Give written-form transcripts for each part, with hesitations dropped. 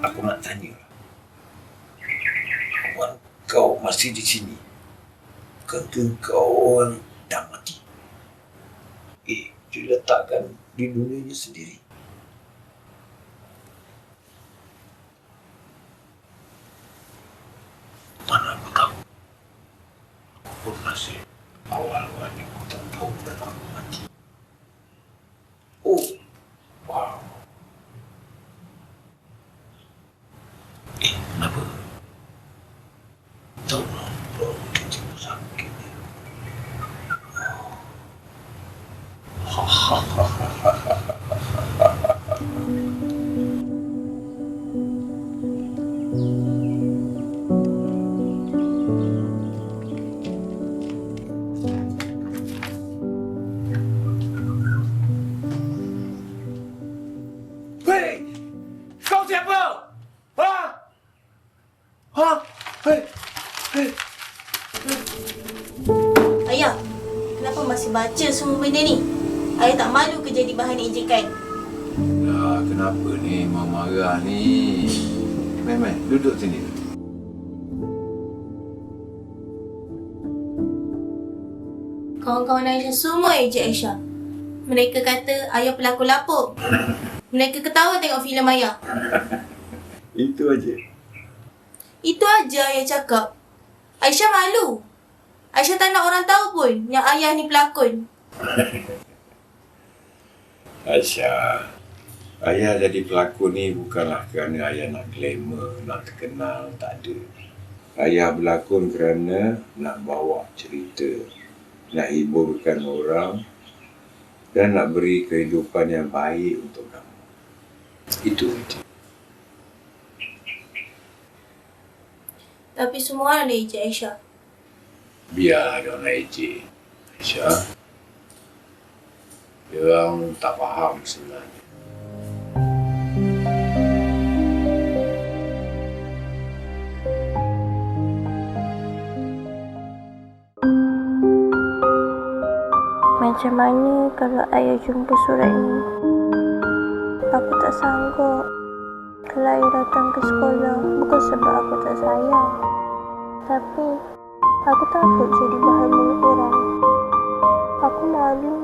Aku nak tanya. Kawan kau masih di sini? Bukankah kau orang dah mati? Diletakkan di dunianya sendiri. Mana aku tahu. Aku pun masih awal-awalnya aku tak tahu dan aku mati. Oh, wow. Kenapa? Tolong kecil sakit. Hei! Kau siapa? Hei! Ayah, kenapa masih baca semua benda ni? Ayah tak malu ke jadi bahan ejekan? Kenapa ni Mak marah ni? Mai, duduk sini. Kawan-kawan Aisyah semua ejek Aisyah. Mereka kata ayah pelakon lapuk. Mereka ketawa tengok filem ayah. Itu aja. Itu aja ayah cakap. Aisyah malu. Aisyah tak nak orang tahu pun yang ayah ni pelakon. Aisyah, ayah jadi pelakon ni bukanlah kerana ayah nak glamour, nak terkenal, tak ada. Ayah berlakon kerana nak bawa cerita, nak hiburkan orang dan nak beri kehidupan yang baik untuk kamu. Itu saja. Tapi semua orang dah ejek Aisyah. Biar dia orang ejek. Aisyah, dia orang tak faham sebenarnya. Macam mana kalau ayah jumpa surat ni? Aku tak sanggup. Kalau ayah datang ke sekolah, bukan sebab aku tak sayang. Tapi, aku takut jadi bahan mulut orang. Aku malu.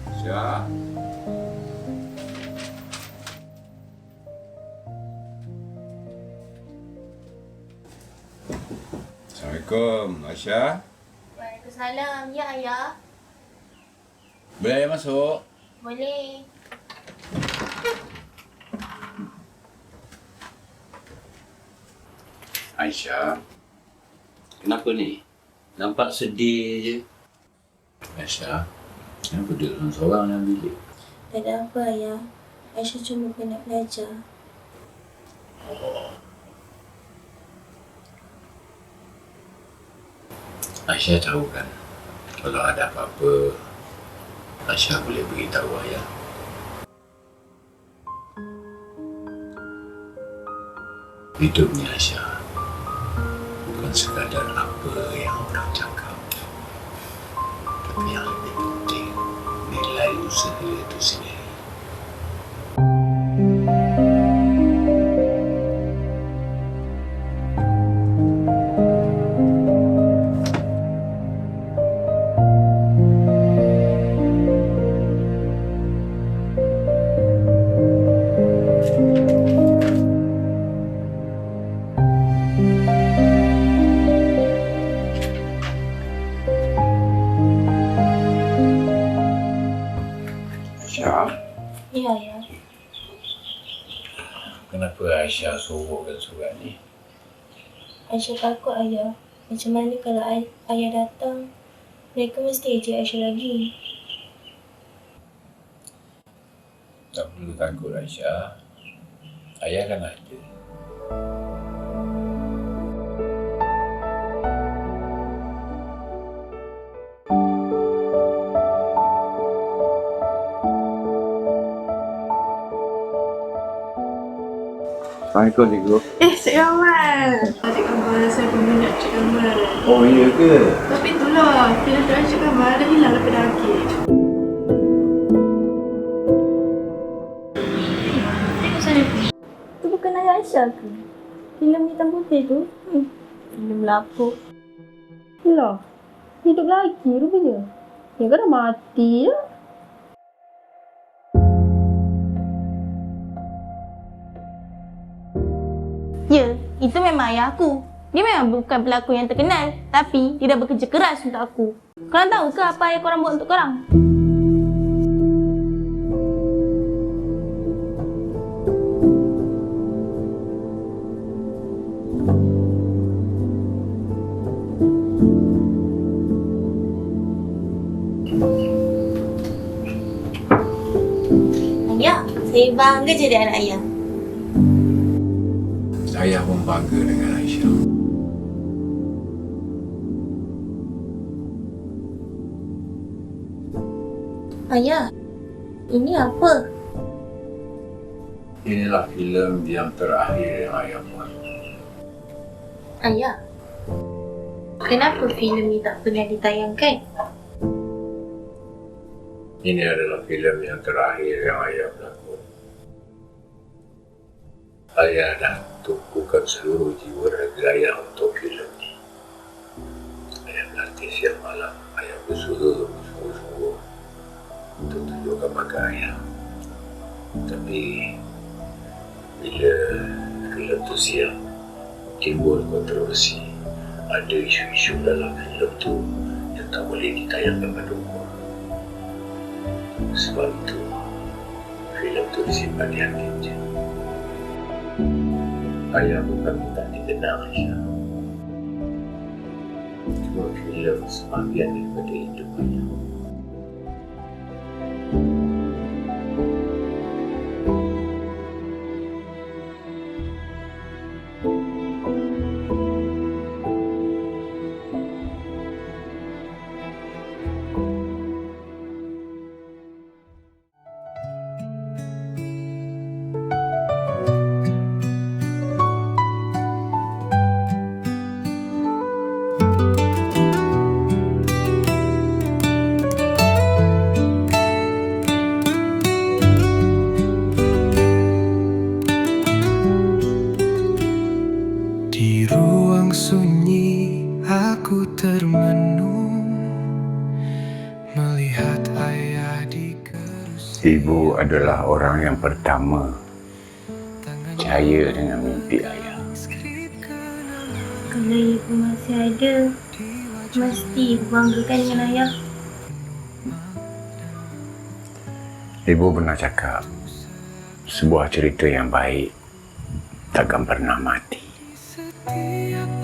Aisyah. Assalamualaikum, Aisyah. Waalaikumsalam. Ya ayah. Boleh ayah masuk? Boleh. Aisyah, kenapa ni? Nampak sedih je. Aisyah, kenapa duduk seorang dalam bilik? Tak ada apa ayah. Aisyah cuma nak belajar. Aisyah tahu kan, kalau ada apa-apa, Aisyah boleh beritahu ayah. Hidup ni Aisyah bukan sekadar apa yang orang cakap, tapi yang lebih penting nilai usaha itu sendiri. Aisyah, Ya ayah. kenapa Aisyah sorokkan surat ni? Aisyah takut ayah. Macam mana kalau ayah datang, mereka mesti ejek Aisyah lagi. Tak perlu takut Aisyah. Ayah kan ada. Assalamualaikum cikgu. Cik Kamal. Cik Kamal, saya peminat Cik Kamal. Oh iya ke? Tapi itulah, kira-kira Cik Kamal dah hilang daripada akhir. Aisyah ke? Filem hitam putih tu? Filem lapuk. Lah, hidup lagi rupanya. Yang kan dah mati dah. Ya, itu memang ayah aku. Dia memang bukan pelakon yang terkenal, tapi dia dah bekerja keras untuk aku. Korang tahu ke apa ayah korang buat untuk korang? Ayah, saya bangga jadi anak ayah. Ayah pun bangga dengan Aisyah. Ayah, ini apa? Inilah filem yang terakhir yang ayah buat. Ayah, kenapa filem ni tak pernah ditayangkan? Ini adalah filem yang terakhir yang ayah berlakon. Ayah dah tumpukan seluruh jiwa raga ayah untuk filem ni. Ayah berlatih siang malam. Ayah bersungguh-sungguh untuk tunjukkan bakat ayah. Tapi bila filem tu siap, timbul kontroversi. Ada isu-isu dalam filem tu yang tak boleh ditayangkan pada umum. Sebab itu, filem tu disimpan di hati je. Ayah bukan minta dikenal Aisyah. Cuma filem sebahagian daripada hidup ayah. Di ruang sunyi aku termenung melihat ayah di kerusi. Ibu adalah orang yang pertama percaya dengan mimpi ayah. Kalau ibu masih ada, mesti ibu banggakan dengan ayah. Ibu pernah cakap, sebuah cerita yang baik takkan pernah mati. Setiap